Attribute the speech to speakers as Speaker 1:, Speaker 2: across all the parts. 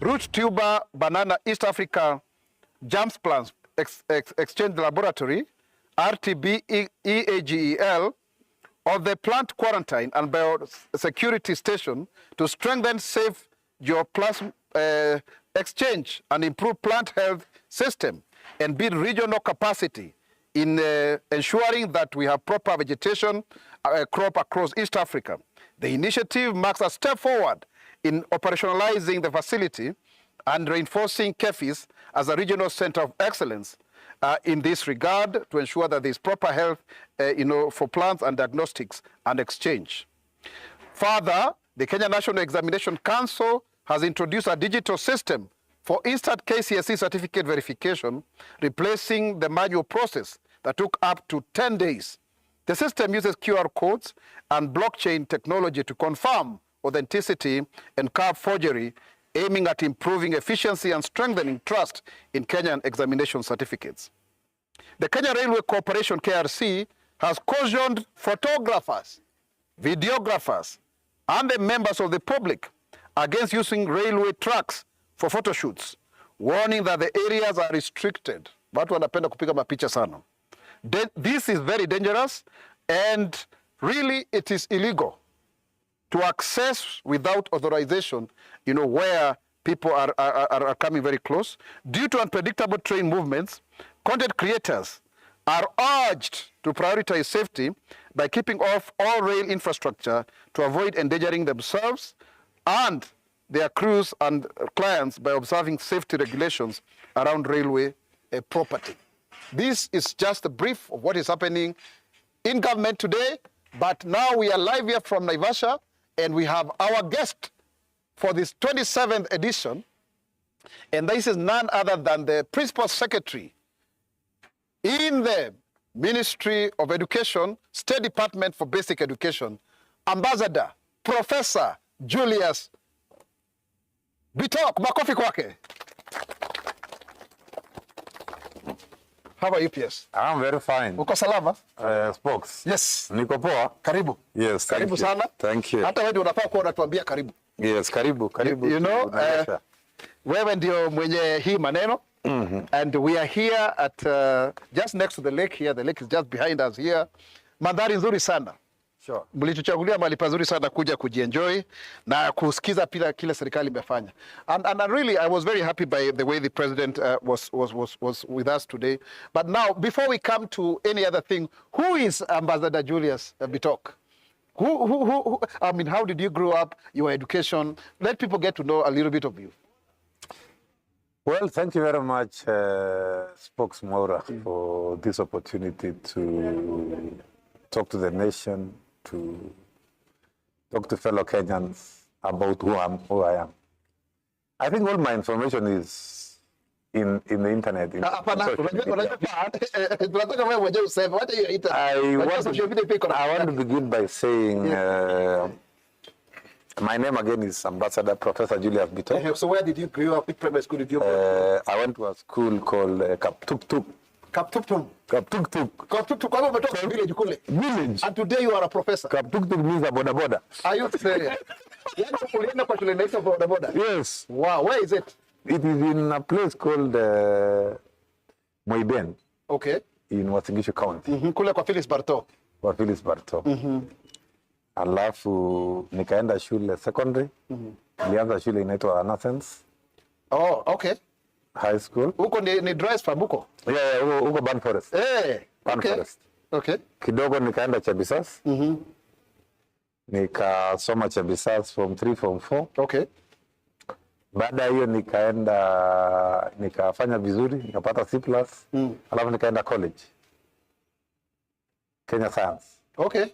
Speaker 1: Root Tuber Banana East Africa Germs Plants Exchange Laboratory, RTB-EAGEL, of the plant quarantine and biosecurity station to strengthen safe geoplasm exchange and improve plant health system and build regional capacity in ensuring that we have proper vegetation crop across East Africa. The initiative marks a step forward in operationalizing the facility and reinforcing KEFIS as a regional center of excellence in this regard to ensure that there is proper health for plants and diagnostics and exchange. Further, the Kenya National Examination Council has introduced a digital system for instant KCSE certificate verification, replacing the manual process that took up to 10 days. The system uses QR codes and blockchain technology to confirm authenticity and curb forgery, aiming at improving efficiency and strengthening trust in Kenyan examination certificates. The Kenya Railway Corporation, KRC, has cautioned photographers, videographers, and the members of the public against using railway tracks for photo shoots, warning that the areas are restricted. Watu wanapenda kupiga mapicha sana. This is very dangerous, and really it is illegal to access without authorization, where people are coming very close. Due to unpredictable train movements, content creators are urged to prioritize safety by keeping off all rail infrastructure to avoid endangering themselves and their crews and clients by observing safety regulations around railway property. This is just a brief of what is happening in government today, but now we are live here from NAIVASHA, and we have our guest for this 27th edition, and this is none other than the Principal Secretary in the Ministry of Education, State Department for Basic Education, Ambassador Professor Julius Bitok. Makofi kwake. How are you, PS?
Speaker 2: I'm very fine.
Speaker 1: Uko salama?
Speaker 2: Spox.
Speaker 1: Yes.
Speaker 2: Niko poa?
Speaker 1: Karibu.
Speaker 2: Yes,
Speaker 1: karibu sana.
Speaker 2: Thank you.
Speaker 1: Hata wewe unafaa kuwa unatuambia karibu.
Speaker 2: Yes, karibu.
Speaker 1: Wewe ndio mwenye hii maneno. And we are here at just next to the lake here. The lake is just behind us here. Mandhari nzuri sana.
Speaker 2: Sure.
Speaker 1: Mlituchagulia mahali pazuri sana kuja kujienjoy na kusikiza pia kile serikali imefanya. And really I was very happy by the way the president was with us today. But now, before we come to any other thing, who is Ambassador Julius Bitok? Who I mean, how did you grow up, your education? Let people get to know a little bit of you.
Speaker 2: Well, thank you very much, Spox Maura, for this opportunity to talk to the nation, to talk to fellow Kenyans about who I am. I think all my information is in the internet. I want to begin by saying my name again is Ambassador Professor Julius Bitok.
Speaker 1: So where did you grow up? Which primary school did you go to?
Speaker 2: I went to a school called Kaptuktuk.
Speaker 1: Kaptuktuk.
Speaker 2: Kaptuktuk.
Speaker 1: Kaptuktuk. Kwa umetoka village kule.
Speaker 2: Village.
Speaker 1: And today you are a professor.
Speaker 2: Kaptuktuk means a boda boda.
Speaker 1: Are you serious? Ulienda kwa shule inaitwa boda boda?
Speaker 2: Yes.
Speaker 1: Wow, where is it?
Speaker 2: It is in a place called Moiben.
Speaker 1: Okay.
Speaker 2: In Wasingishu County.
Speaker 1: Kule kwa Phyllis Barto.
Speaker 2: Kwa Phyllis Barto. Alafu nikaenda shule secondary. Nilianza shule inaitwa Innocence.
Speaker 1: Oh, okay.
Speaker 2: High school.
Speaker 1: Huko ni Dries Fabuko.
Speaker 2: Yeah, huko Ban Forest. Ban
Speaker 1: okay.
Speaker 2: Forest.
Speaker 1: Okay.
Speaker 2: Kidogo nikaenda Chabisas. Nikasoma Chabisas form 3 form 4.
Speaker 1: Okay.
Speaker 2: Baada hiyo nikafanya vizuri, nikapata C+. Alafu nikaenda college. Kenya Science.
Speaker 1: Okay.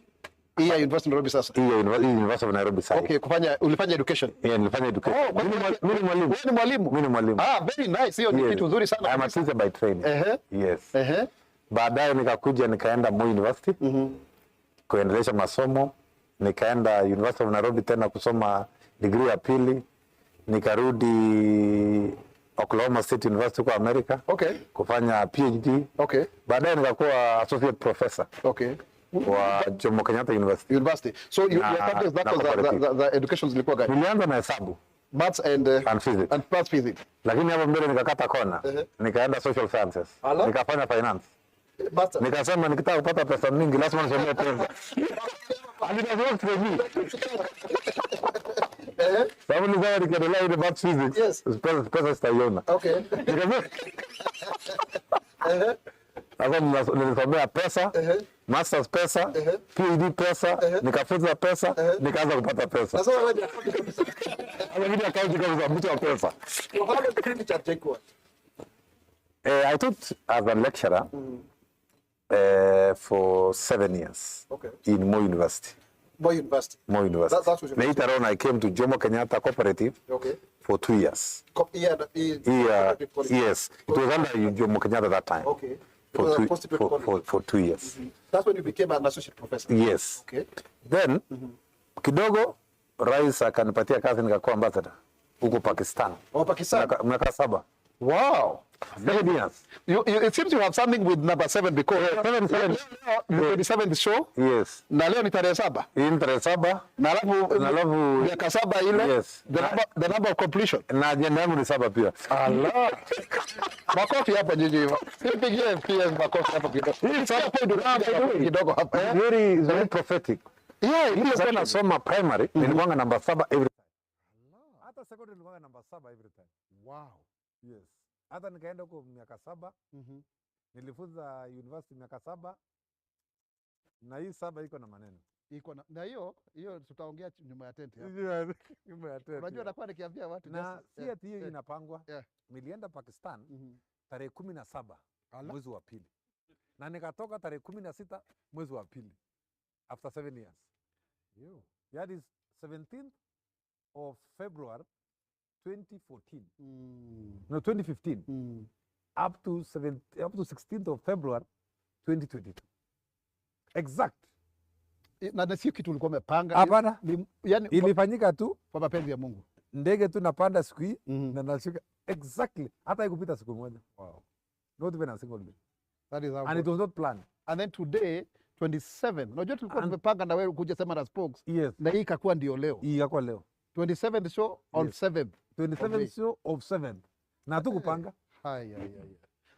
Speaker 1: Iya University of Nairobi sasa.
Speaker 2: Iya University of Nairobi sasa.
Speaker 1: Okay, ulifanya education.
Speaker 2: Yeah, nilifanya education. Mimi mwalimu.
Speaker 1: Wewe ni mwalimu?
Speaker 2: Mimi ni mwalimu.
Speaker 1: Ah, very nice. Hiyo ni kitu nzuri sana.
Speaker 2: I'm a teacher by training. Yes. Baadaye nikakuja nikaenda Moi University. Kuendeleza masomo. Nikaenda University of Nairobi tena kusoma degree ya pili. Nikarudi Oklahoma State University kwa America. Okay. Kufanya PhD. Okay. Baadaye nikakuwa associate professor. Okay. Wa Jomo Kenyatta University.
Speaker 1: So your subjects that was the education zilikuwa gani?
Speaker 2: Nilianza na hesabu.
Speaker 1: Maths and
Speaker 2: physics.
Speaker 1: and plus physics.
Speaker 2: Lakini hapo mbele nikakata kona. Nikaenda social sciences. Nikafanya finance.
Speaker 1: Master.
Speaker 2: Nikasema nikitaka kupata pesa mingi lazima nisomee pesa. And it has worked for me. Sababu nilikuwa nikiendelea ile maths physics.
Speaker 1: Yes.
Speaker 2: Pesa sitaiona.
Speaker 1: Okay.
Speaker 2: Sasa nilisomea pesa, masters pesa, PhD pesa, nikafunza pesa, nikaanza kupata pesa.
Speaker 1: Sasa wewe kabisa.
Speaker 2: Mimi akaunti kabisa mtu wa pesa.
Speaker 1: So how did the credit chart take what?
Speaker 2: I taught as a lecturer for 7 years in Moi University.
Speaker 1: Moi University.
Speaker 2: Moi University.
Speaker 1: That's what
Speaker 2: Later on, I came to Jomo Kenyatta Cooperative for 2 years. Yes, it was under Jomo Kenyatta at that time.
Speaker 1: Okay.
Speaker 2: For 2 years.
Speaker 1: That's when you became an associate professor.
Speaker 2: Yes.
Speaker 1: Okay.
Speaker 2: Then, kidogo, Rais akanipatia kazi nikakuwa ambassador huko Pakistan.
Speaker 1: Oh, Pakistan.
Speaker 2: Miaka 7.
Speaker 1: Wow.
Speaker 2: 7 years.
Speaker 1: It seems you have something with number 7 because
Speaker 2: 7.
Speaker 1: The 27th show.
Speaker 2: Yes.
Speaker 1: Na leo ni tarehe 7.
Speaker 2: Hii ni tarehe 7.
Speaker 1: Na alafu miaka 7 ile.
Speaker 2: Yes.
Speaker 1: The number of completion.
Speaker 2: Na ajenda yangu ni 7 pia.
Speaker 1: Allah. Makofi hapa nyinyi hivyo. Sipigie PS makofi hapa kidogo. Sasa kwa kidogo hapa.
Speaker 2: Very prophetic.
Speaker 1: Yeah,
Speaker 2: nilikuwa nasoma primary, nilikuwa number 7 every time. Hata secondary nilikuwa number 7 every time.
Speaker 1: Wow.
Speaker 2: Yes. Hata nikaenda huko miaka 7. Nilifunza university miaka 7. Na hii 7 iko na maneno.
Speaker 1: Iko na hiyo tutaongea nyuma ya tent hapa.
Speaker 2: Nyuma ya tent.
Speaker 1: Unajua nakuwa nikiambia watu
Speaker 2: na si ati hiyo inapangwa. Nilienda Pakistan tarehe 17 mwezi wa pili. Na nikatoka tarehe 16 mwezi wa pili. After 7 years. That is 17th of February 2014. No, 2015. Up to 16th of February 2022. Exact.
Speaker 1: Na sio kitu ulikuwa umepanga.
Speaker 2: Hapana. Yani ilifanyika tu
Speaker 1: kwa mapenzi ya Mungu.
Speaker 2: Ndege tu napanda siku hii na nashuka exactly. Hata ikupita siku moja. Wow. Not even a single day.
Speaker 1: That is how.
Speaker 2: And it was not planned.
Speaker 1: And then today 27. Unajua tulikuwa tumepanga na wewe kuja Sema na Spox.
Speaker 2: Yes.
Speaker 1: Na hii ikakuwa ndio leo.
Speaker 2: Hii ikakuwa leo.
Speaker 1: 27th show on 7th.
Speaker 2: 27th show of 7th. Na tukupanga.
Speaker 1: Hai.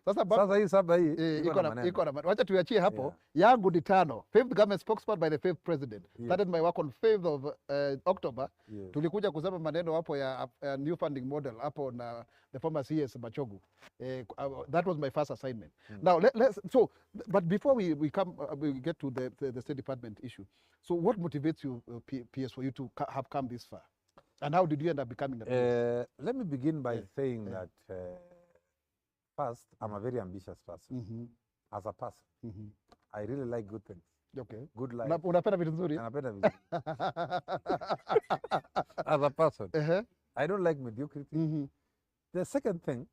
Speaker 2: Sasa hii 7 hii
Speaker 1: iko na wacha tuachie hapo. Yangu ni 5. 5th government spokesman by the 5th president. Started my work on 5th of October. Tulikuja kusema maneno hapo ya new funding model hapo na the former CS Machogu. That was my first assignment. Now but before we get to the State Department issue. So what motivates you PS for you to have come this far? And how did you end up becoming a PS?
Speaker 2: Let me begin by saying that first, I'm a very ambitious person. As a person, I really like good things.
Speaker 1: Okay.
Speaker 2: Good life.
Speaker 1: Unapenda vitu nzuri?
Speaker 2: Napenda vitu. As a person, I don't like mediocrity. The second thing,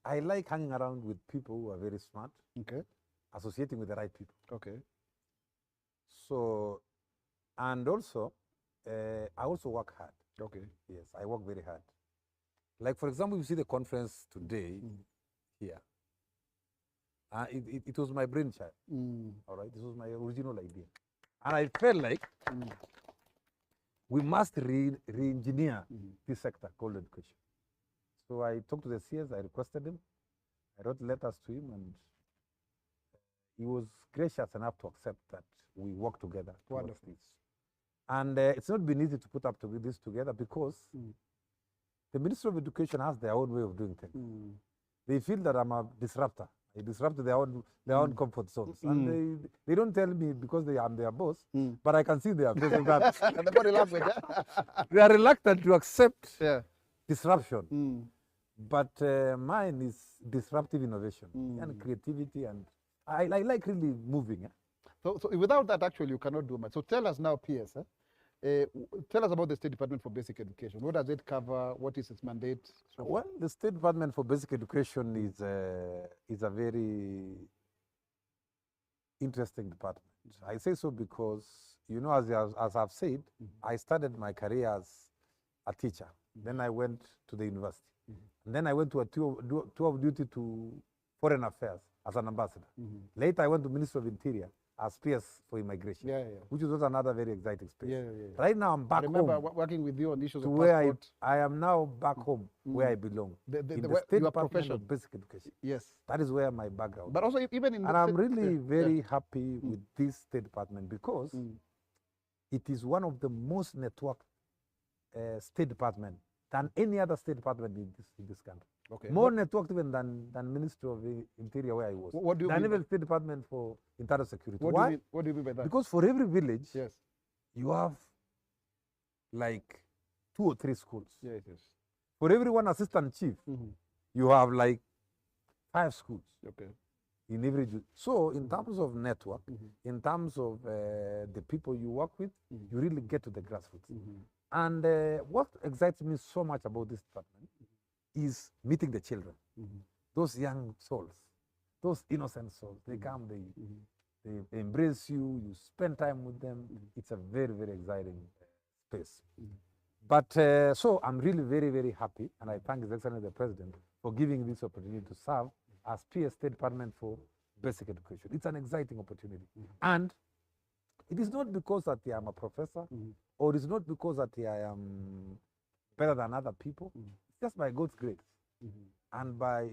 Speaker 2: I like hanging around with people who are very smart.
Speaker 1: Okay.
Speaker 2: Associating with the right people.
Speaker 1: Okay.
Speaker 2: So, and also, I also work hard.
Speaker 1: Okay.
Speaker 2: Yes, I work very hard. Like, for example, you see the conference today here. It was my brainchild. All right, this was my original idea. And I felt like we must re-engineer this sector called education. So I talked to the CS, I requested him, I wrote letters to him, and he was gracious enough to accept that we work together towards this. And it's not been easy to put up this together because the Ministry of Education has their own way of doing things. They feel that I'm a disruptor. I disrupt their own comfort zones. And they don't tell me because I'm their boss, but I can see their faces that
Speaker 1: the body language.
Speaker 2: They are reluctant to accept disruption. But mine is disruptive innovation and creativity, and I like really moving.
Speaker 1: So without that, actually, you cannot do much. So tell us now, PS, tell us about the State Department for Basic Education. What does it cover? What is its mandate?
Speaker 2: Well, the State Department for Basic Education is a very interesting department. I say so because, you know, as I've said, I started my career as a teacher. Then I went to the university. And then I went to a tour of duty to foreign affairs as an ambassador. Later, I went to Ministry of Interior as PS for immigration,
Speaker 1: Yeah.
Speaker 2: which is also another very exciting space.
Speaker 1: Yeah.
Speaker 2: Right now, I'm back
Speaker 1: I remember
Speaker 2: home
Speaker 1: working with you on issues
Speaker 2: to
Speaker 1: of
Speaker 2: where
Speaker 1: passport.
Speaker 2: I am now back home where I belong, in the State
Speaker 1: your
Speaker 2: Department
Speaker 1: profession.
Speaker 2: of Basic Education.
Speaker 1: Yes.
Speaker 2: That is where my background
Speaker 1: But
Speaker 2: is.
Speaker 1: also even in
Speaker 2: And I'm really very happy with this State Department because it is one of the most networked State Department than any other State Department in this country.
Speaker 1: Okay.
Speaker 2: More networked even than Ministry of Interior where I was.
Speaker 1: What do you
Speaker 2: than
Speaker 1: mean?
Speaker 2: Even State Department for Internal Security.
Speaker 1: Why? What do you mean by that?
Speaker 2: Because for every village,
Speaker 1: yes,
Speaker 2: you have like 2 or 3 schools.
Speaker 1: Yes.
Speaker 2: For every one assistant chief, you have like 5 schools.
Speaker 1: Okay.
Speaker 2: In every so in terms of network, in terms of the people you work with, you really get to the grassroots. And what excites me so much about this department is meeting the children, those young souls, those innocent souls. They come, they embrace you, you spend time with them. It's a very, very exciting space. But so I'm really very, very happy, and I thank His Excellency the President for giving this opportunity to serve as PS State Department for Basic Education. It's an exciting opportunity. And it is not because that I am a professor, or it's not because that I am better than other people. It's just by God's grace. And by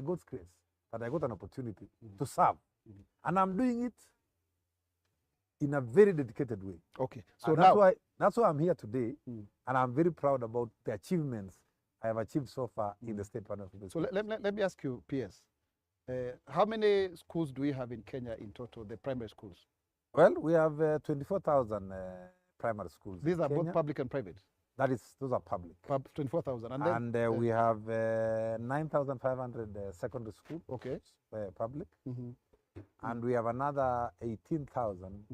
Speaker 2: God's grace that I got an opportunity to serve. And I'm doing it in a very dedicated way.
Speaker 1: Okay. So
Speaker 2: and that's why I'm here today, and I'm very proud about the achievements I have achieved so far in the State Department of Basic Education.
Speaker 1: So let me ask you, PS, how many schools do we have in Kenya in total, the primary schools?
Speaker 2: Well, we have 24,000 primary schools.
Speaker 1: These are both public and private?
Speaker 2: Those are public.
Speaker 1: 24,000.
Speaker 2: And we have 9,500 secondary schools,
Speaker 1: okay,
Speaker 2: public. And we have another 18,000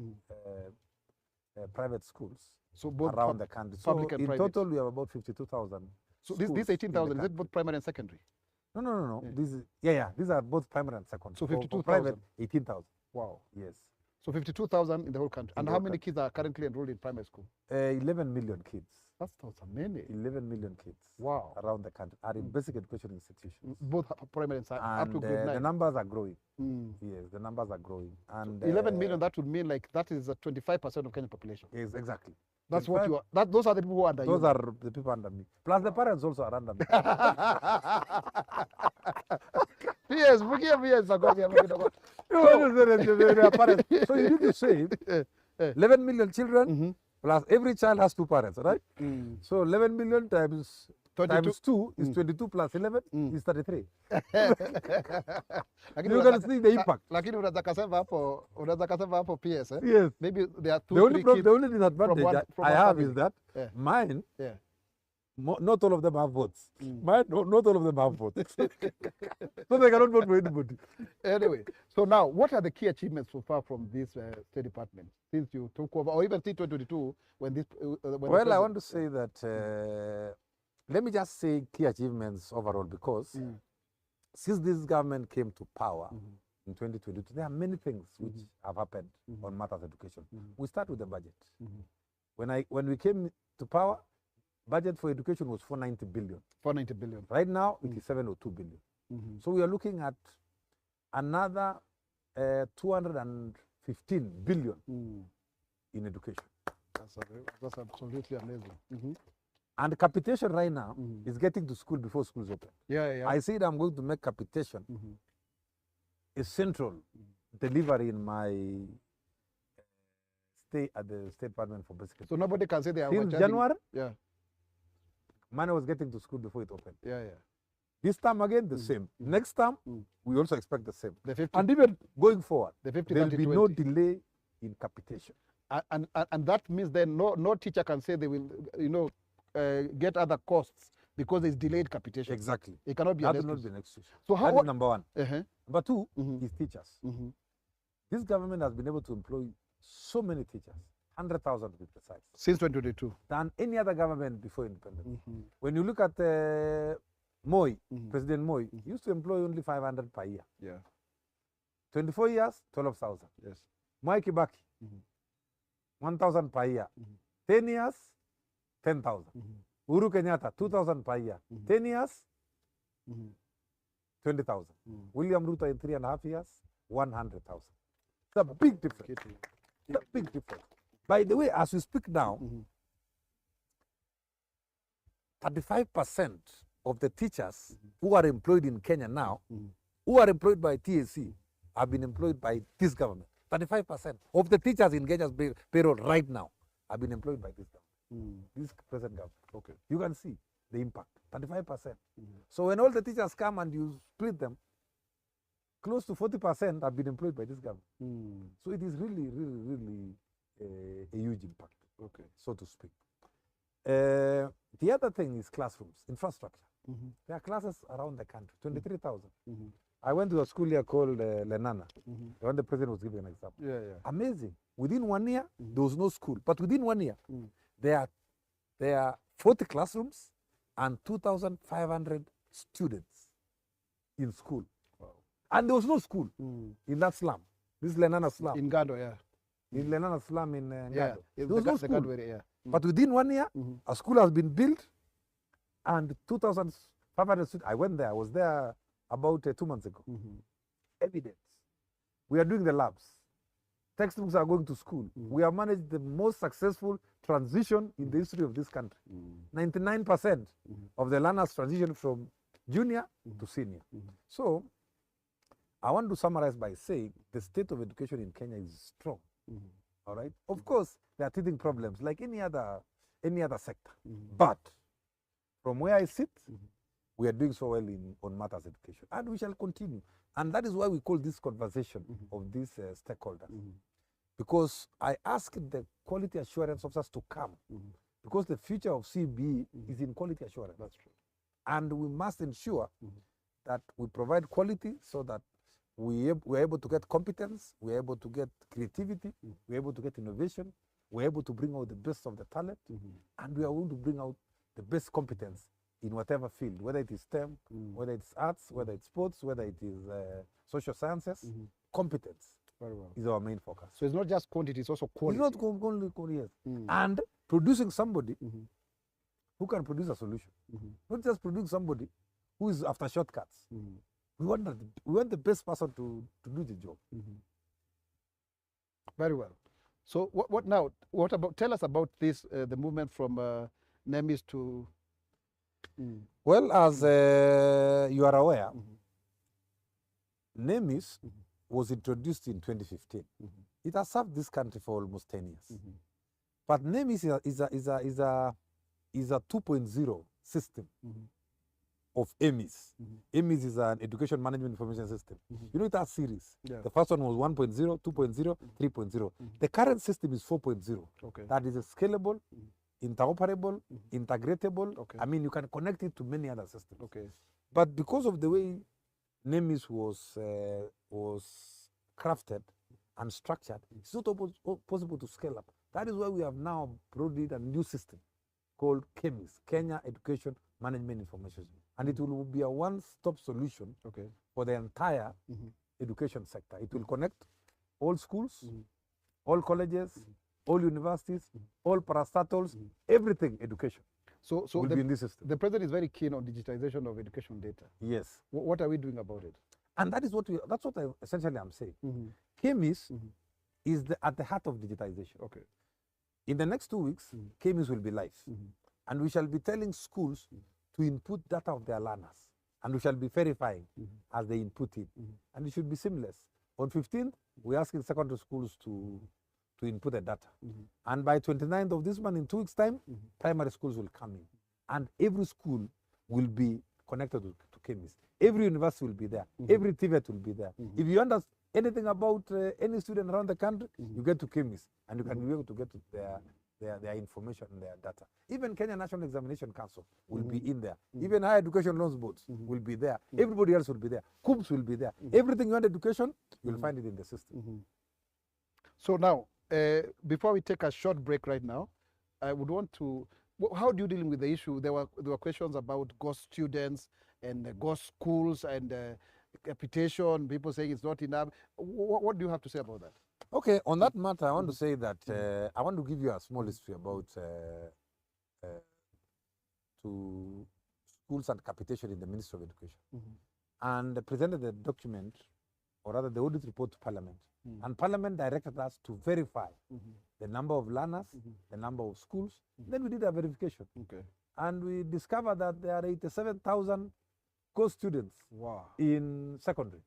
Speaker 2: private schools, so both around the country. So in total, we have about 52,000.
Speaker 1: So this 18,000, is it both primary and secondary?
Speaker 2: No.
Speaker 1: Yeah.
Speaker 2: These are both primary and secondary.
Speaker 1: So 52,000.
Speaker 2: Private, 18,000.
Speaker 1: Wow.
Speaker 2: Yes.
Speaker 1: So 52,000 in the whole country. And how many kids are currently enrolled in primary school?
Speaker 2: 11 million kids.
Speaker 1: That's many.
Speaker 2: 11 million kids.
Speaker 1: Wow.
Speaker 2: Around the country are in basic education institutions.
Speaker 1: Both primary and secondary. Up to grade 9.
Speaker 2: The numbers are growing. Yes, the numbers are growing. And
Speaker 1: 11 million, that would mean like that is 25% of Kenyan population.
Speaker 2: Yes, exactly.
Speaker 1: That's 25, what you are. Those are the people who are under you.
Speaker 2: Those are the people under me. Plus the parents also are under me.
Speaker 1: Yes,
Speaker 2: so you need to say 11 million children plus every child has 2 parents, right? So 11 million times 2 is 22 plus 11 is 33. You can see the impact.
Speaker 1: Lakini unaweza kasema hapo PS.
Speaker 2: Yes.
Speaker 1: Maybe there are 2-3 kids.
Speaker 2: The only disadvantage I have is that mine, not all of them have votes. Mine, not all of them have votes. So they cannot vote for anybody.
Speaker 1: Anyway, so now what are the key achievements so far from this State Department since you took over, or even 2022 when this?
Speaker 2: Well, I want to say that. Let me just say key achievements overall, because since this government came to power in 2022, there are many things which have happened on matters of education. We start with the budget. When we came to power, budget for education was 490 billion. 490 billion. Right now, it is 702 billion. So we are looking at another 215 billion in education.
Speaker 1: That's absolutely amazing.
Speaker 2: And capitation right now is getting to school before schools open. I said I'm going to make capitation a central delivery in my stay at the State Department for Basic Education. So nobody can say they are since January. Money was getting to school before it opened. This time again, the same. Next time, we also expect the same. And even going forward, there will be no delay in capitation. And that means then no teacher can say they will, get other costs because there's delayed capitation. Exactly. It cannot be. That will not be an excuse. So that is number one. Number two is teachers. This government has been able to employ so many teachers, 100,000 to be precise, since 2022, than any other government before independence. When you look at Moi, President Moi, he used to employ only 500 per year. 24 years, 12,000. Yes. Mwai Kibaki, 1,000 per year. 10 years, 10,000. Uhuru Kenyatta, 2,000 per year. 10 years, 20,000. William Ruto in 3.5 years, 100,000. It's a big difference. It's a big difference. By the way, as we speak now, 35% of the teachers who are employed in Kenya now, who are employed by TSC, have been employed by this government. 35% of the teachers in Kenya's payroll right now have been employed by this government, this present government. Okay. You can see the impact, 35%. So when all the teachers come and you split them, close to 40% have been employed by this government. So it is really a huge impact, okay, so to speak. The other thing is classrooms, infrastructure. There are classes around the country, 23,000. I went to a school here called Lenana, when the president was giving an example. Amazing. Within 1 year, there was no school. But within 1 year, there are 40 classrooms and 2,500 students in school. Wow. And there was no school in that slum. This Lenana slum.
Speaker 1: In Gado, yeah.
Speaker 2: In Lenana slum in Gado. There was
Speaker 1: the
Speaker 2: no school.
Speaker 1: Gado area,
Speaker 2: But within 1 year, a school has been built and 2,500 students. I went there. I was there about 2 months ago. Evidence. We are doing the labs. Textbooks are going to school. We have managed the most successful transition in the history of this country. 99% of the learners transition from junior to senior. So I want to summarize by saying the state of education in Kenya is strong. All right. Of course, there are teething problems like any other sector. But from where I sit, we are doing so well on matters education, and we shall continue. And that is why we call this conversation of these stakeholders. Because I ask the quality assurance officers to come, because the future of CB is in quality assurance. That's true. And we must ensure that we provide quality so that we're able to get competence, we're able to get creativity, we're able to get innovation, we're able to bring out the best of the talent, and we are able to bring out the best competence in whatever field, whether it is STEM, whether it's arts, whether it's sports, whether it is social sciences. Competence is our main focus.
Speaker 1: So it's not just quantity, it's also quality.
Speaker 2: It's not only quality, yes. And producing somebody who can produce a solution. Not just produce somebody who is after shortcuts. We want the best person to do the job.
Speaker 1: Very well. So what now? What about? Tell us about this the movement from NEMIS to.
Speaker 2: Well, as you are aware, NEMIS was introduced in 2015. It has served this country for almost 10 years. But NEMIS is a 2.0 system of EMIS. EMIS is an education management information system. You know, it has series. The first one was 1.0, 2.0, 3.0. The current system is 4.0. Okay. That is a scalable, interoperable, integratable. I mean, you can connect it to many other systems. But because of the way NEMIS was crafted and structured, it's not possible to scale up. That is why we have now brought in a new system called KEMIS, Kenya Education Management Information. And it will be a one-stop solution for the entire education sector. It will connect all schools, all colleges, all universities, all parastatals, everything education. So will be in this system.
Speaker 1: The president is very keen on digitization of education data.
Speaker 2: Yes.
Speaker 1: What are we doing about it?
Speaker 2: And that's what I essentially am saying. KEMIS is at the heart of digitization. In the next 2 weeks, KEMIS will be live. And we shall be telling schools to input data of their learners. And we shall be verifying as they input it. And it should be seamless. On 15th, we're asking secondary schools to input the data. And by 29th of this month, in 2 weeks' time, primary schools will come in. And every school will be connected to KEMIS. Every university will be there. Every TVET will be there. If you understand anything about any student around the country, you get to KEMIS. And you can be able to get to their information and their data. Even Kenya National Examination Council will be in there. Even Higher Education Loans Boards will be there. Everybody else will be there. COOPs will be there. Everything you want education, you'll find it in the system.
Speaker 1: So now, before we take a short break right now, I would want to, how do you deal with the issue? There were questions about ghost students and ghost schools and capitation, people saying it's not enough. What do you have to say about that?
Speaker 2: Okay, on that matter, I want to say that I want to give you a small history about to schools and capitation in the Ministry of Education. And presented a document or rather the audit report to Parliament. And Parliament directed us to verify the number of learners, the number of schools. Then we did a verification.
Speaker 1: Okay.
Speaker 2: And we discovered that there are 87,000 ghost students in secondary,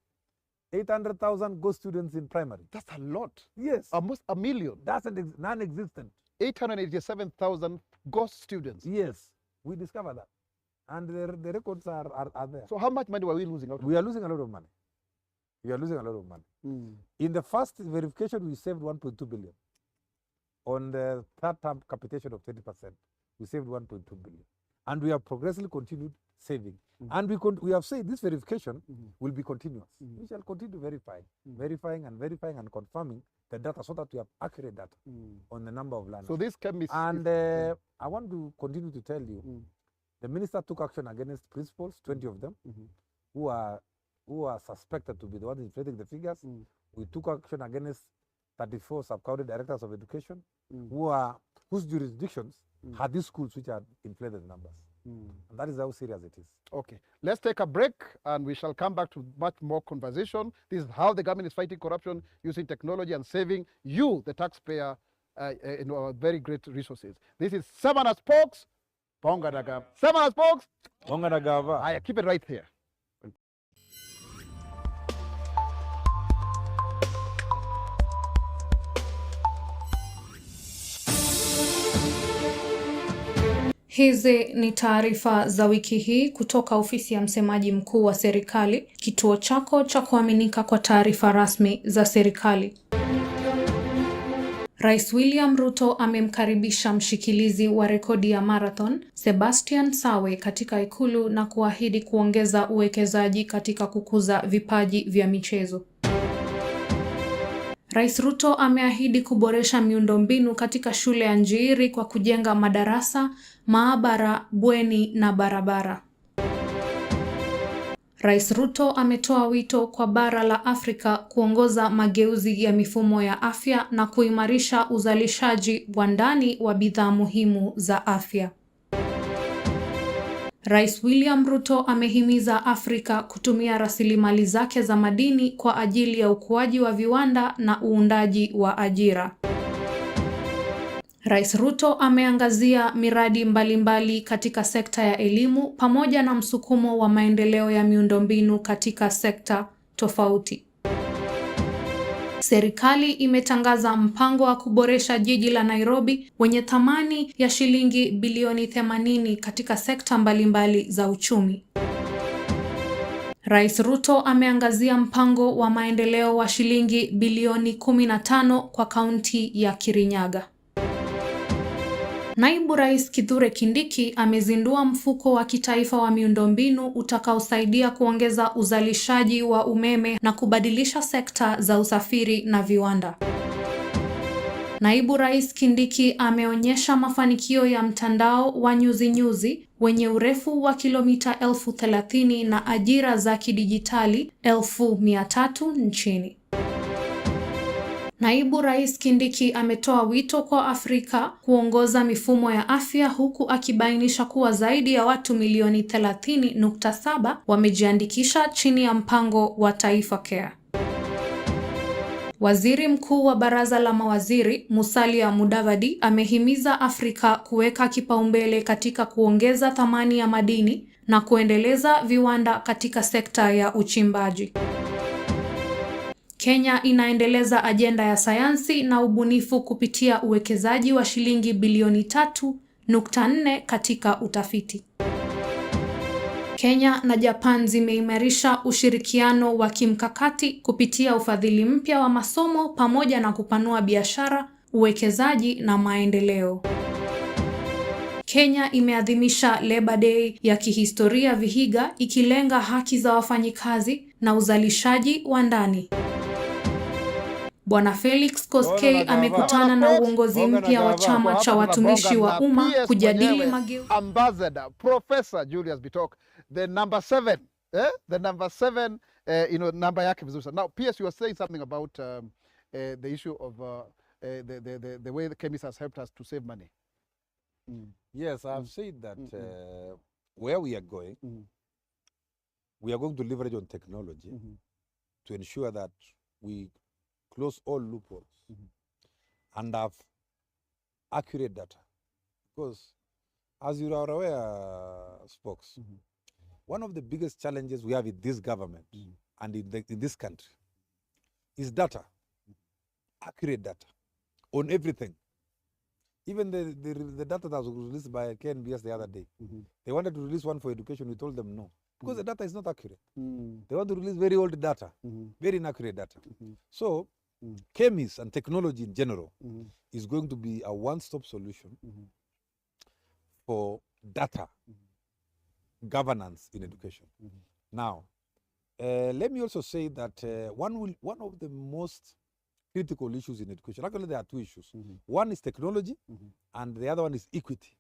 Speaker 2: 800,000 ghost students in primary.
Speaker 1: That's a lot.
Speaker 2: Yes.
Speaker 1: Almost a million.
Speaker 2: That's non-existent.
Speaker 1: 887,000 ghost students.
Speaker 2: Yes, we discovered that. And the records are there.
Speaker 1: So how much money were we losing out of?
Speaker 2: We are losing a lot of money. We are losing a lot of money. In the first verification, we saved 1.2 billion. On the third term capitation of 20%, we saved 1.2 billion. And we have progressively continued saving. And we have said this verification will be continuous. We shall continue verifying and confirming the data so that we have accurate data on the number of learners.
Speaker 1: So this chemist.
Speaker 2: And I want to continue to tell you, the minister took action against principals, 20 of them, who are suspected to be the ones inflating the figures. We took action against 34 sub-county directors of education, whose jurisdictions had these schools which had inflated the numbers. And that is how serious it is.
Speaker 1: Okay, let's take a break and we shall come back to much more conversation. This is how the government is fighting corruption using technology and saving you, the taxpayer, very great resources. This is Sema na Spox, Bonga na Gava. Sema na Spox,
Speaker 2: Bonga na Gava.
Speaker 1: Keep it right here.
Speaker 3: Hizi ni taarifa za wiki hii kutoka ofisi ya msemaji mkuu wa serikali, kituo chako cha kuaminika kwa taarifa rasmi za serikali. Rais William Ruto amemkaribisha mshikilizi wa rekodi ya marathon, Sebastian Sawe katika ikulu na kuahidi kuongeza uwekezaji katika kukuza vipaji vya michezo. Rais Ruto ameahidi kuboresha miundombinu katika shule ya Njiri kwa kujenga madarasa, maabara, bweni na barabara. Rais Ruto ametoa wito kwa bara la Afrika kuongoza mageuzi ya mifumo ya afya na kuimarisha uzalishaji wa ndani wa bidhaa muhimu za afya. Rais William Ruto amehimiza Afrika kutumia rasilimali zake za madini kwa ajili ya ukuaji wa viwanda na uundaji wa ajira. Rais Ruto ameangazia miradi mbalimbali katika sekta ya elimu pamoja na msukumo wa maendeleo ya miundombinu katika sekta tofauti. Serikali imetangaza mpango wa kuboresha jiji la Nairobi wenye thamani ya shilingi bilioni 80 katika sekta mbalimbali za uchumi. Rais Ruto ameangazia mpango wa maendeleo wa shilingi bilioni 15 kwa kaunti ya Kirinyaga. Naibu Rais Kithure Kindiki amezindua mfuko wa kitaifa wa miundombinu utakaosaidia kuongeza uzalishaji wa umeme na kubadilisha sekta za usafiri na viwanda. Naibu Rais Kindiki ameonyesha mafanikio ya mtandao wa nyuzi-nyuzi wenye urefu wa kilomita 30,000 na ajira za kidijitali 300,000 nchini. Naibu Rais Kindiki ametoa wito kwa Afrika kuongoza mifumo ya afya huku akibainisha kuwa zaidi ya watu milioni 30.7 wamejiandikisha chini ya mpango wa Taifa Care. Waziri Mkuu wa Baraza la Mawaziri, Musalia Mudavadi, amehimiza Afrika kuweka kipaumbele katika kuongeza thamani ya madini na kuendeleza viwanda katika sekta ya uchimbaji. Kenya inaendeleza ajenda ya sayansi na ubunifu kupitia uwekezaji wa shilingi bilioni 3.4 katika utafiti. Kenya na Japan zimeimarisha ushirikiano wa kimkakati kupitia ufadhili mpya wa masomo pamoja na kupanua biashara, uwekezaji na maendeleo. Kenya imeadhimisha Labor Day ya kihistoria Vihiga ikilenga haki za wafanyikazi na uzalishaji wa ndani. Bwana Felix Koskei amekutana na uongozi mpya wa chama cha watumishi wa umma kujadili mageuzi.
Speaker 1: Ambassador Professor Julius Bitok, the number 7, the number 7, namba yake vizuri sana. Now, PS, you were saying something about the issue of the way the chemist has helped us to save money.
Speaker 2: Yes, I've said that where we are going to leverage on technology to ensure that we close all loopholes and have accurate data. Because as you are aware, Spox, one of the biggest challenges we have in this government and in this country is data, accurate data on everything. Even the data that was released by KNBS the other day, they wanted to release one for education. We told them no, because the data is not accurate. They want to release very old data, very inaccurate data. So chemists and technology in general is going to be a one-stop solution for data governance in education. Now, let me also say that one of the most critical issues in education, actually there are two issues. One is technology and the other one is equity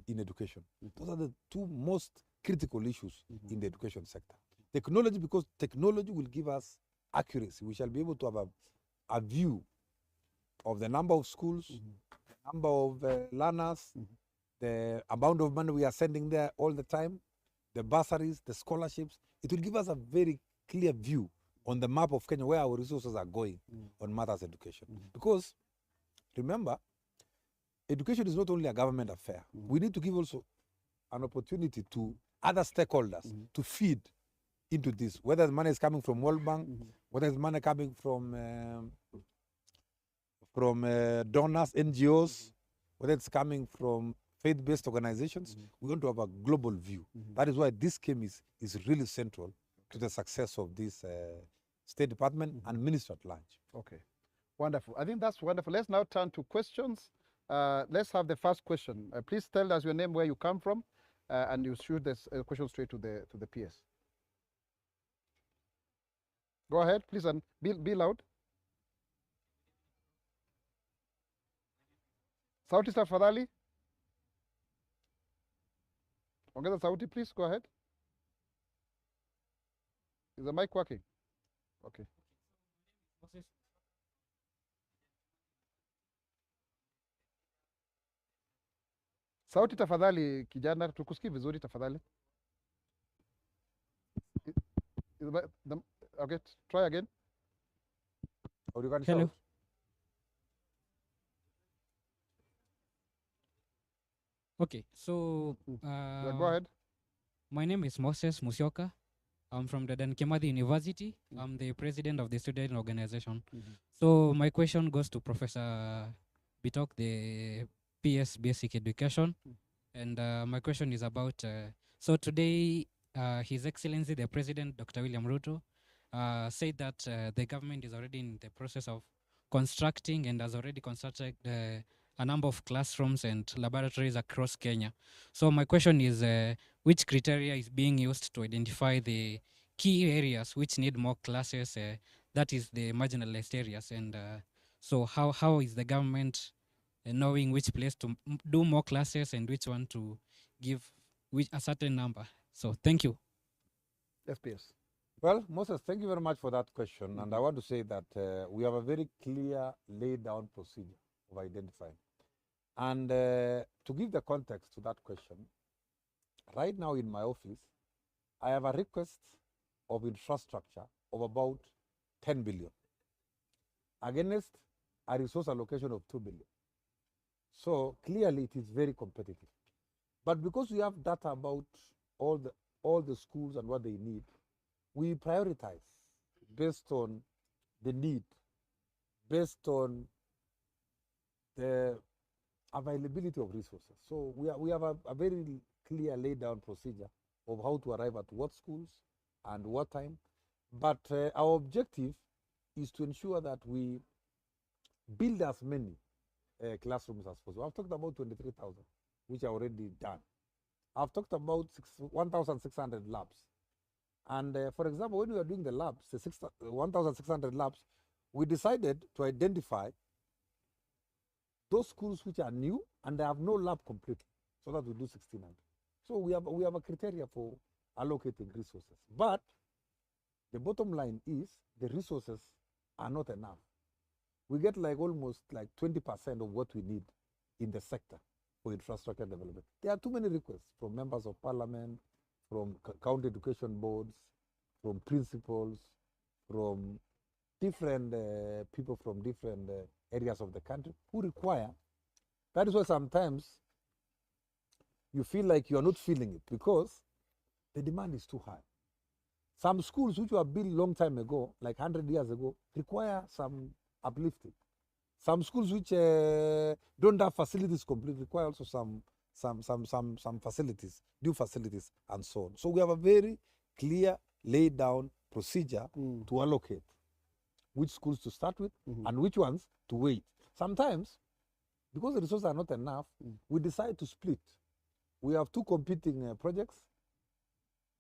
Speaker 2: in education. Those are the two most critical issues in the education sector. Technology, because technology will give us accuracy. We shall be able to have a view of the number of schools, the number of learners, the amount of money we are sending there all the time, the bursaries, the scholarships. It will give us a very clear view on the map of Kenya where our resources are going on matters education. Because remember, education is not only a government affair. We need to give also an opportunity to other stakeholders to feed into this, whether the money is coming from World Bank, whether it's money coming from donors, NGOs, whether it's coming from faith-based organizations. We want to have a global view. That is why this scheme is really central to the success of this State Department and Ministry at large.
Speaker 1: Okay, wonderful. I think that's wonderful. Let's now turn to questions. Let's have the first question. Please tell us your name, where you come from, and you shoot this question straight to the PS. Go ahead, please, and be loud. Sauti tafadhali. Ongeza sauti, please. Go ahead. Is the mic working? Okay. Sauti tafadhali, kijana, tukusikii vizuri tafadhali. Okay, try again.
Speaker 2: Or you can
Speaker 4: Hello.
Speaker 2: shout.
Speaker 4: Okay, so
Speaker 1: Yeah, go ahead.
Speaker 4: my name is Moses Musyoka. I'm from the Kimathi University. I'm the president of the student organization. So my question goes to Professor Bitok, the PS Basic Education. And my question is about, so today, His Excellency, the President, Dr. William Ruto, said that the government is already in the process of constructing and has already constructed a number of classrooms and laboratories across Kenya. So my question is, which criteria is being used to identify the key areas which need more classes, that is the marginalized areas? And so how is the government knowing which place to do more classes and which one to give which a certain number? So thank you.
Speaker 1: SPS.
Speaker 2: Well, Moses, thank you very much for that question. And I want to say that we have a very clear laid down procedure of identifying. And to give the context to that question, right now in my office, I have a request of infrastructure of about 10 billion against a resource allocation of 2 billion. So clearly it is very competitive. But because we have data about all the schools and what they need, we prioritize based on the need, based on the availability of resources. So we have a very clear laid down procedure of how to arrive at what schools and what time. But our objective is to ensure that we build as many classrooms as possible. I've talked about 23,000, which are already done. I've talked about 1,600 labs. And for example, when we were doing the labs, the 1,600 labs, we decided to identify those schools which are new and they have no lab completely, so that we do 1,600. So we have a criteria for allocating resources. But the bottom line is the resources are not enough. We get like almost like 20% of what we need in the sector for infrastructure development. There are too many requests from members of parliament, from county education boards, from principals, from different people from different areas of the country who require. That is why sometimes you feel like you are not feeling it because the demand is too high. Some schools which were built long time ago, like 100 years ago, require some uplifting. Some schools which don't have facilities complete require also some facilities, new facilities, and so on. So we have a very clear, laid down procedure to allocate which schools to start with and which ones to wait. Sometimes, because the resources are not enough, we decide to split. We have two competing projects.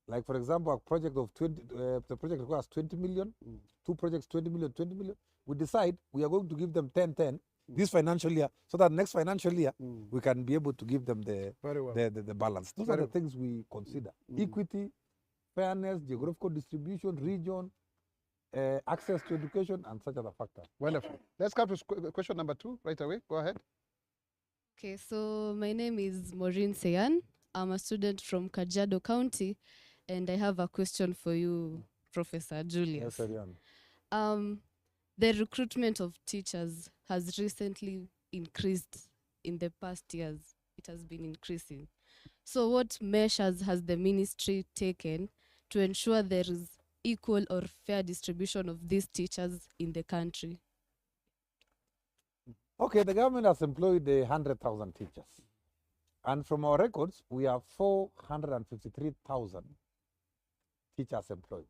Speaker 2: Like, for example, a project of 20, the project requires 20 million, two projects 20 million, 20 million. We decide we are going to give them 10, 10 this financial year, so that next financial year we can be able to give them the balance. Those are the things we consider. Equity, fairness, geographical distribution, region, access to education, and such other factors.
Speaker 1: Wonderful. Let's come to question number 2 right away. Go ahead.
Speaker 5: Okay, so my name is Maureen Seyan. I'm a student from Kajiado County, and I have a question for you, Professor Julius.
Speaker 2: Yes,
Speaker 5: the recruitment of teachers has recently increased in the past years. It has been increasing. So what measures has the ministry taken to ensure there is equal or fair distribution of these teachers in the country?
Speaker 2: Okay, the government has employed 100,000 teachers. And from our records, we have 453,000 teachers employed.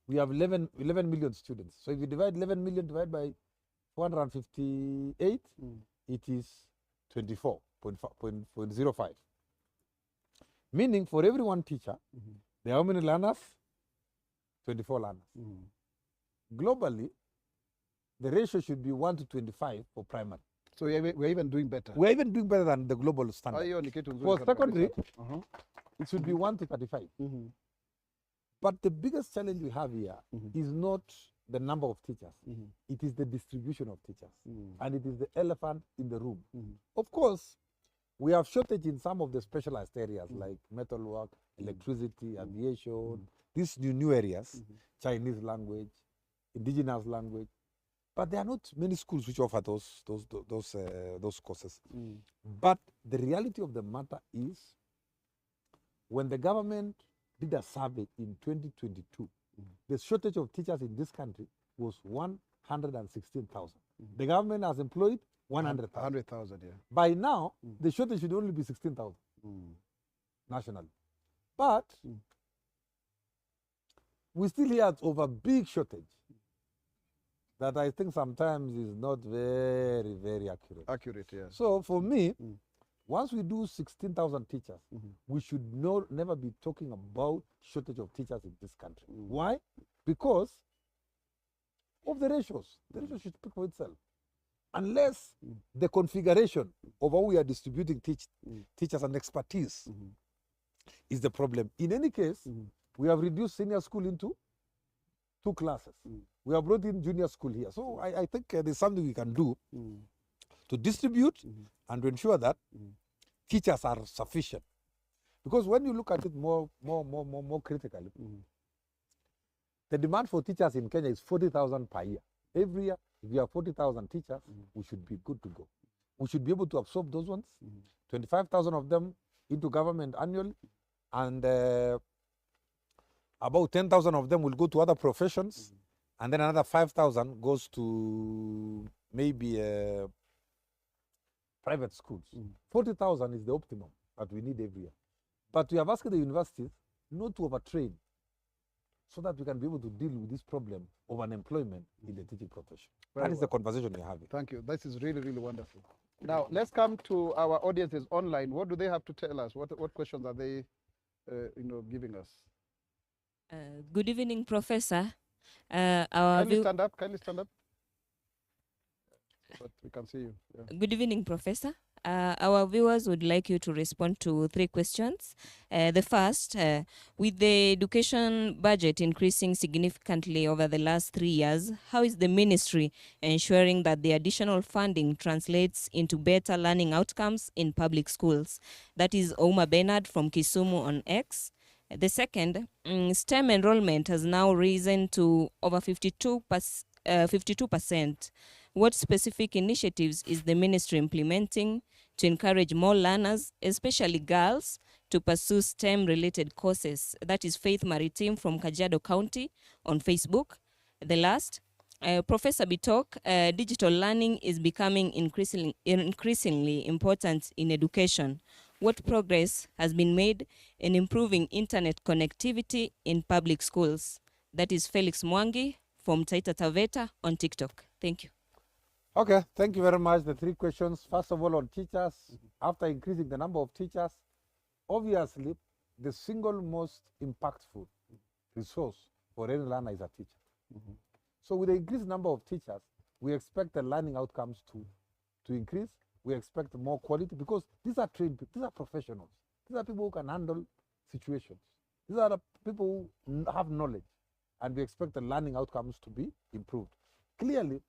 Speaker 2: We have 11 million students. So if you divide 11 million divided by 458, it is 24.05. Meaning for every one teacher, there are how many learners? 24 learners. Globally, the ratio should be 1 to 25 for primary.
Speaker 1: So we're even doing better.
Speaker 2: We're even doing better than the global standard. For secondary, it should be 1 to 35. But the biggest challenge we have here is not the number of teachers. It is the distribution of teachers. And it is the elephant in the room. Of course, we have shortage in some of the specialized areas like metalwork, electricity, aviation, these new areas, Chinese language, indigenous language. But there are not many schools which offer those courses. But the reality of the matter is, when the government did a survey in 2022, the shortage of teachers in this country was 116,000. The government has employed 100,000.
Speaker 1: Yeah.
Speaker 2: By now, the shortage should only be 16,000 nationally. But we still hear of a big shortage that I think sometimes is not very, very accurate.
Speaker 1: Accurate, yeah.
Speaker 2: So for me, once we do 16,000 teachers, we should never be talking about shortage of teachers in this country. Why? Because of the ratios. The ratio should speak for itself. Unless the configuration of how we are distributing teachers and expertise is the problem. In any case, we have reduced senior school into 2 classes. We have brought in junior school here. So I think there's something we can do to distribute and to ensure that teachers are sufficient. Because when you look at it more critically, the demand for teachers in Kenya is 40,000 per year. Every year, if you have 40,000 teachers, we should be good to go. We should be able to absorb those ones, 25,000 of them into government annually, and about 10,000 of them will go to other professions, and then another 5,000 goes to maybe private schools. 40,000 is the optimum that we need every year. But we have asked the universities not to overtrain, so that we can be able to deal with this problem of unemployment in the teaching profession. That is the conversation we're having.
Speaker 1: Thank you. This is really, really wonderful. Now, let's come to our audiences online. What do they have to tell us? What questions are they giving us?
Speaker 6: Good evening, Professor.
Speaker 1: Kindly stand up. But we can see you. Yeah.
Speaker 6: Good evening, Professor. Our viewers would like you to respond to 3 questions. The first, with the education budget increasing significantly over the last 3 years, how is the ministry ensuring that the additional funding translates into better learning outcomes in public schools? That is Oma Bernard from Kisumu on X. The second, STEM enrollment has now risen to over 52%. What specific initiatives is the ministry implementing to encourage more learners, especially girls, to pursue STEM-related courses? That is Faith Maritim from Kajiado County on Facebook. The last, Professor Bitok, digital learning is becoming increasingly important in education. What progress has been made in improving internet connectivity in public schools? That is Felix Mwangi from Taita Taveta on TikTok. Thank you.
Speaker 2: Okay, thank you very much. The three questions. First of all, on teachers, after increasing the number of teachers, obviously, the single most impactful resource for any learner is a teacher. So with the increased number of teachers, we expect the learning outcomes to increase. We expect more quality because these are trained people, these are professionals. These are people who can handle situations. These are the people who have knowledge, and we expect the learning outcomes to be improved. Clearly,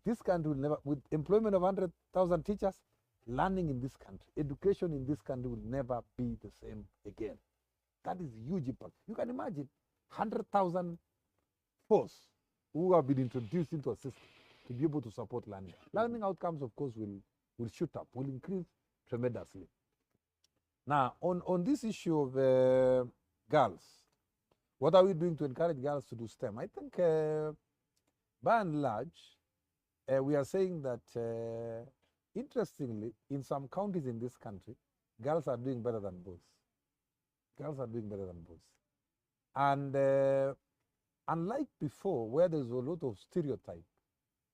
Speaker 2: this country will never, with employment of 100,000 teachers, learning in this country, education in this country will never be the same again. That is huge impact. You can imagine 100,000 force who have been introduced into a system to be able to support learning. Learning outcomes, of course, will shoot up, will increase tremendously. Now, on this issue of girls, what are we doing to encourage girls to do STEM? I think by and large, we are saying that, interestingly, in some counties in this country, girls are doing better than boys. Girls are doing better than boys. And unlike before, where there's a lot of stereotype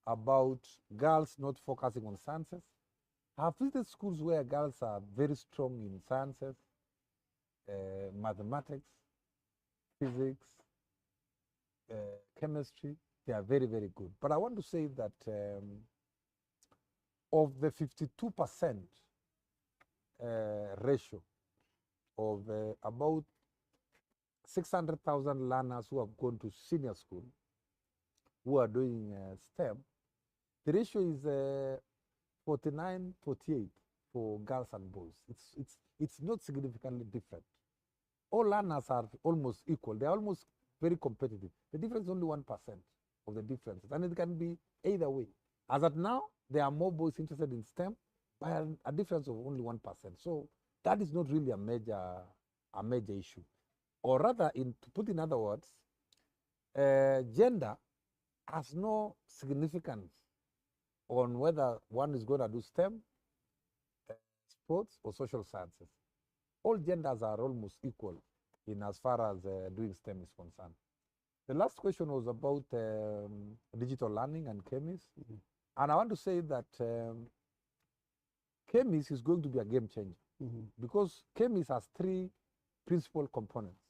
Speaker 2: about girls not focusing on sciences, I've visited schools where girls are very strong in sciences, mathematics, physics, chemistry. They are very, very good. But I want to say that of the 52% ratio of about 600,000 learners who have gone to senior school, who are doing STEM, the ratio is 49-48 for girls and boys. It's not significantly different. All learners are almost equal. They are almost very competitive. The difference is only 1% of the differences, and it can be either way. As of now, there are more boys interested in STEM by a difference of only 1%. So that is not really a major issue. Or rather, to put in other words, gender has no significance on whether one is going to do STEM, sports, or social sciences. All genders are almost equal in as far as doing STEM is concerned. The last question was about digital learning and CHEMIS. And I want to say that CHEMIS is going to be a game changer because CHEMIS has three principal components.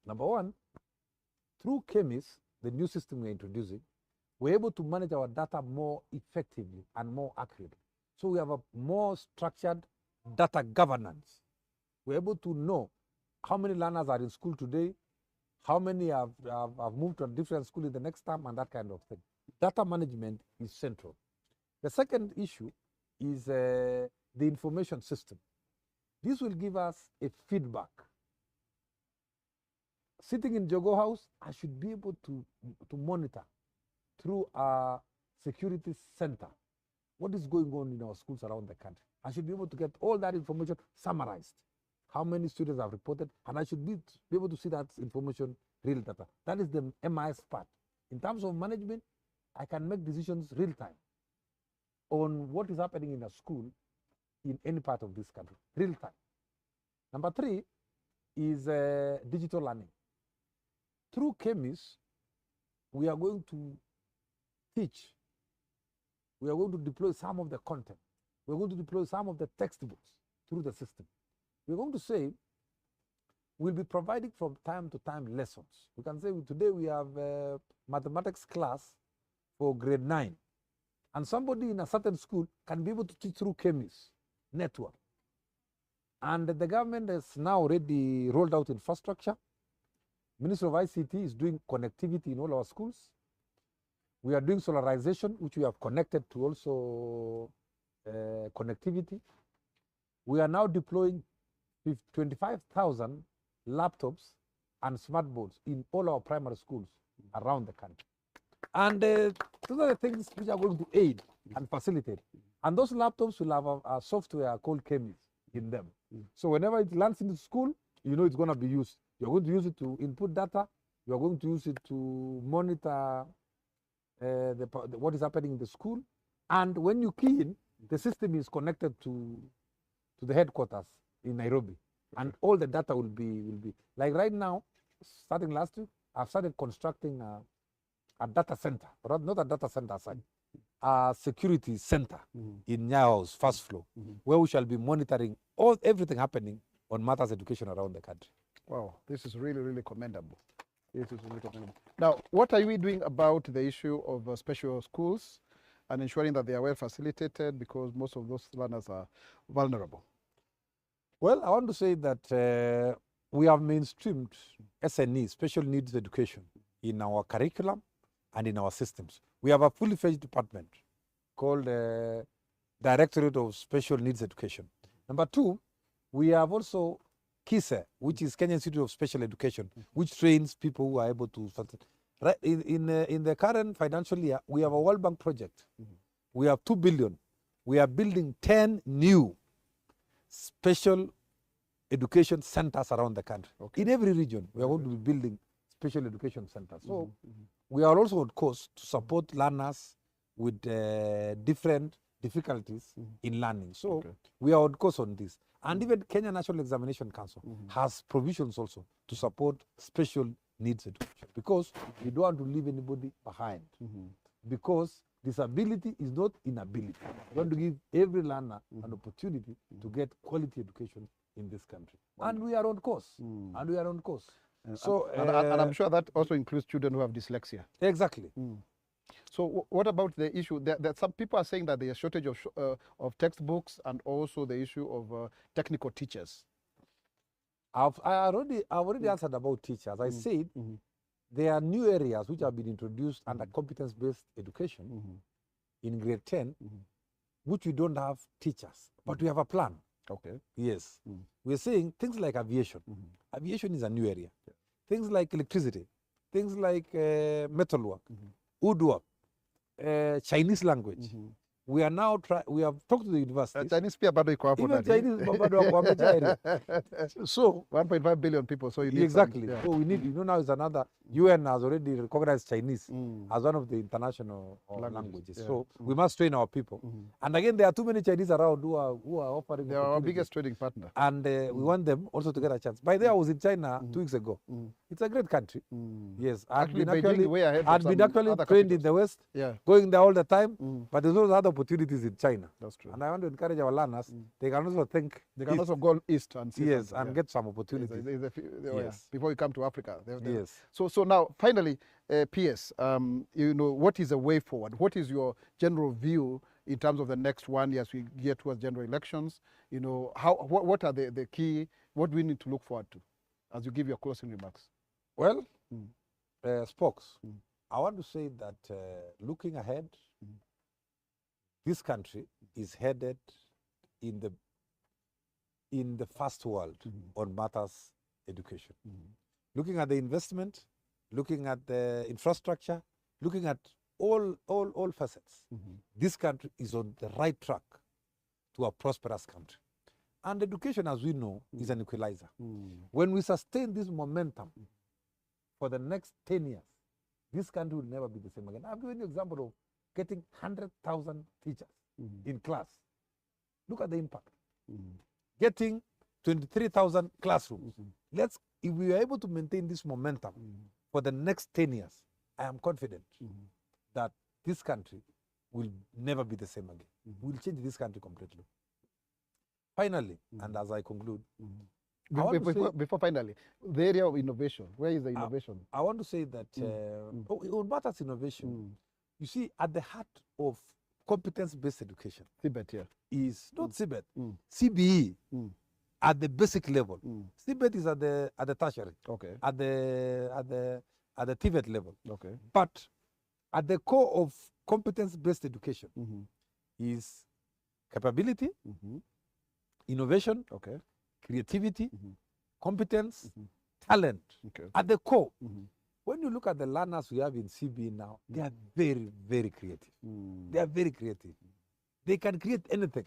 Speaker 2: Number one, through CHEMIS, the new system we're introducing, we're able to manage our data more effectively and more accurately. So we have a more structured data governance. We're able to know how many learners are in school today, how many have moved to a different school in the next term, and that kind of thing. Data management is central. The second issue is the information system. This will give us a feedback. Sitting in Jogo House, I should be able to monitor through a security center what is going on in our schools around the country. I should be able to get all that information summarized. How many students have reported, and I should be able to see that information, real data. That is the MIS part. In terms of management, I can make decisions real time on what is happening in a school in any part of this country, real time. Number three is digital learning. Through CHEMIS, we are going to teach. We are going to deploy some of the content. We are going to deploy some of the textbooks through the system. We're going to say, we'll be providing from time to time lessons. We can say today we have a mathematics class for grade 9. And somebody in a certain school can be able to teach through CHEMIS network. And the government has now already rolled out infrastructure. Ministry of ICT is doing connectivity in all our schools. We are doing solarization, which we have connected to also connectivity. We are now deploying 25,000 laptops, and smart boards in all our primary schools around the country. And those are the things which are going to aid and facilitate. And those laptops will have a software called Chemis in them. So whenever it lands in the school, you know it's going to be used. You're going to use it to input data. You're going to use it to monitor what is happening in the school. And when you key in, the system is connected to the headquarters in Nairobi. And all the data will be like right now, starting last week, I've started constructing a data center, not a data center aside, a security center in Nyao's first floor, where we shall be monitoring everything happening on matters education around the country.
Speaker 1: Wow, this is really, really commendable. This is really commendable. Now, what are we doing about the issue of special schools and ensuring that they are well facilitated, because most of those learners are vulnerable?
Speaker 2: Well, I want to say that we have mainstreamed SNE, special needs education, in our curriculum and in our systems. We have a fully fledged department called Directorate of Special Needs Education. Number two, we have also KISE, which is Kenya Institute of Special Education, which trains people who are able to. Right, in the current financial year, we have a World Bank project. We have 2 billion. We are building 10 new special education centers around the country. Okay. In every region, we are going to be building special education centers. So we are also on course to support learners with different difficulties in learning. So we are on course on this. And even Kenya National Examination Council has provisions also to support special needs education, because we don't want to leave anybody behind. Because disability is not inability. We want to give every learner an opportunity to get quality education in this country. And we are on course. And we are on course. So,
Speaker 1: and I'm sure that also includes children who have dyslexia.
Speaker 2: Exactly.
Speaker 1: So what about the issue that some people are saying that there's a shortage of textbooks, and also the issue of technical teachers?
Speaker 2: I've already answered about teachers. I said there are new areas which have been introduced under competence-based education in grade 10, which we don't have teachers, but we have a plan.
Speaker 1: Okay.
Speaker 2: Yes. We're saying things like aviation. Aviation is a new area. Things like electricity, things like metalwork, woodwork, Chinese language. We are now we have talked to the universities.
Speaker 1: Chinese pia bado iko hapo
Speaker 2: Even
Speaker 1: ndani.
Speaker 2: Chinese bado wamejaa area. So
Speaker 1: 1.5 billion people, so you need
Speaker 2: exactly.
Speaker 1: some, yeah.
Speaker 2: So we need, now is another, UN has already recognized Chinese as one of the international languages.
Speaker 1: Yeah.
Speaker 2: So we must train our people. And again, there are too many Chinese around who are offering.
Speaker 1: They are our biggest trading partner.
Speaker 2: And we want them also to get a chance. By the way, I was in China 2 weeks ago. It's a great country. Yes, I'd been actually trained in the West, going there all the time, but there's also other opportunities in China.
Speaker 1: That's true.
Speaker 2: And I want to encourage our learners, they can also think.
Speaker 1: They can also go east and see.
Speaker 2: Yes, and get some opportunities.
Speaker 1: Yes. Before you come to Africa.
Speaker 2: Yes.
Speaker 1: So now, finally, PS, what is the way forward? What is your general view in terms of the next 1 year as we get towards general elections? What are the key, what do we need to look forward to as you give your closing remarks?
Speaker 2: Well, Spox, I want to say that looking ahead, this country is headed in the first world on matters education. Looking at the investment, looking at the infrastructure, looking at all facets, this country is on the right track to a prosperous country. And education, as we know, is an equalizer. When we sustain this momentum for the next 10 years, this country will never be the same again. I've given you an example of getting 100,000 teachers in class. Look at the impact. Getting 23,000 classrooms. If we are able to maintain this momentum for the next 10 years, I am confident that this country will never be the same again. We'll change this country completely. Finally, and as I conclude,
Speaker 1: before finally, the area of innovation, where is the innovation?
Speaker 2: I want to say that on matters innovation, you see, at the heart of competence-based education,
Speaker 1: CBET,
Speaker 2: is not CBET, CBE. At the basic level, CBET is at the tertiary, at the TVET level. But at the core of competence-based education is capability, innovation, creativity, competence, talent
Speaker 1: Okay.
Speaker 2: at the core. When you look at the learners we have in CB now, they are very, very creative. They are very creative. They can create anything,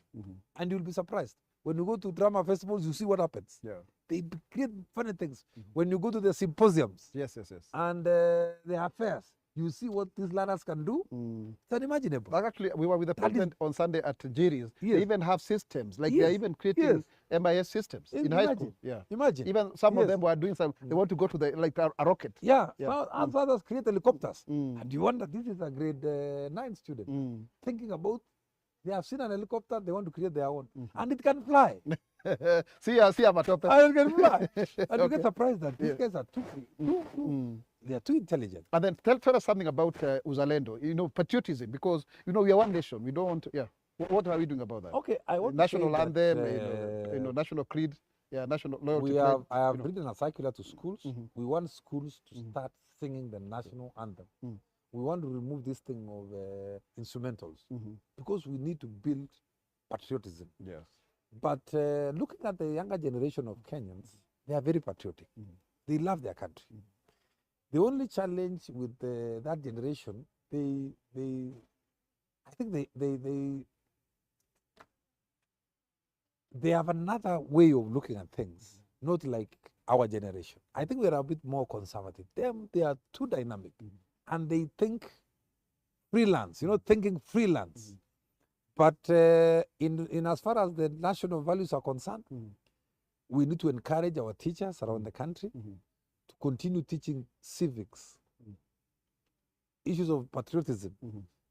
Speaker 2: and you'll be surprised. When you go to drama festivals, you see what happens.
Speaker 1: Yeah.
Speaker 2: They create funny things. When you go to the symposiums
Speaker 1: Yes.
Speaker 2: and the affairs, you see what these learners can do. It's unimaginable.
Speaker 1: Like actually, we were with the president on Sunday at Jiri's.
Speaker 2: Yes.
Speaker 1: They even have systems. Like
Speaker 2: Yes.
Speaker 1: they're even creating
Speaker 2: Yes.
Speaker 1: MIS systems in high school. Yeah.
Speaker 2: Imagine.
Speaker 1: Even some of
Speaker 2: Yes.
Speaker 1: them were doing some. They want to go to the like a rocket.
Speaker 2: Yeah.
Speaker 1: Yeah.
Speaker 2: Some others create helicopters. And you wonder, this is a grade 9 student thinking about, they have seen an helicopter, they want to create their own. And it can fly.
Speaker 1: See, I'm a top.
Speaker 2: And it can fly. And you
Speaker 1: Okay.
Speaker 2: get surprised that these guys are they are too intelligent.
Speaker 1: And then tell us something about Uzalendo, you know, patriotism, because, you know, we are one nation. We don't want to, yeah. What are we doing about that?
Speaker 2: Okay, I want
Speaker 1: National
Speaker 2: to say
Speaker 1: anthem,
Speaker 2: that,
Speaker 1: you know, national creed, yeah, national loyalty.
Speaker 2: I have written a circular to schools. We want schools to start singing the national anthem. We want to remove this thing of instrumentals because we need to build patriotism.
Speaker 1: Yes.
Speaker 2: But looking at the younger generation of Kenyans, they are very patriotic. They love their country. The only challenge with that generation, I think they have another way of looking at things, not like our generation. I think we're a bit more conservative. They are too dynamic, and they think freelance, thinking freelance. But in as far as the national values are concerned, we need to encourage our teachers around the country to continue teaching civics, issues of patriotism,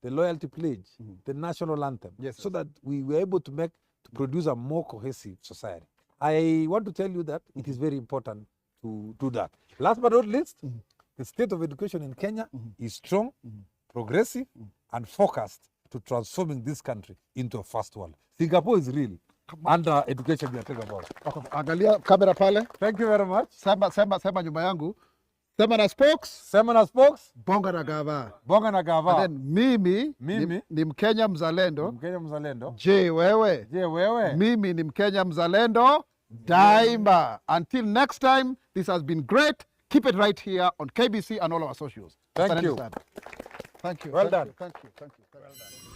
Speaker 2: the loyalty pledge, the national anthem, so that we were able to produce a more cohesive society. I want to tell you that it is very important to do that. Last but not least, the state of education in Kenya is strong, progressive, and focused to transforming this country into a first world. Singapore is real. Under education we are talking about.
Speaker 1: Angalia kamera pale.
Speaker 2: Thank you very much.
Speaker 1: Sema nyumba yangu. Sema na Spox.
Speaker 2: Sema na Spox.
Speaker 1: Bonga na Gava.
Speaker 2: Bonga na Gava.
Speaker 1: And then mimi ni Mkenya mzalendo.
Speaker 2: Mkenya mzalendo.
Speaker 1: Je wewe? Mimi ni Mkenya mzalendo daima. Until next time, this has been great. Keep it right here on KBC and all our socials.
Speaker 2: Thank you.
Speaker 1: Thank you.
Speaker 2: Well done.
Speaker 1: Thank you. Well done.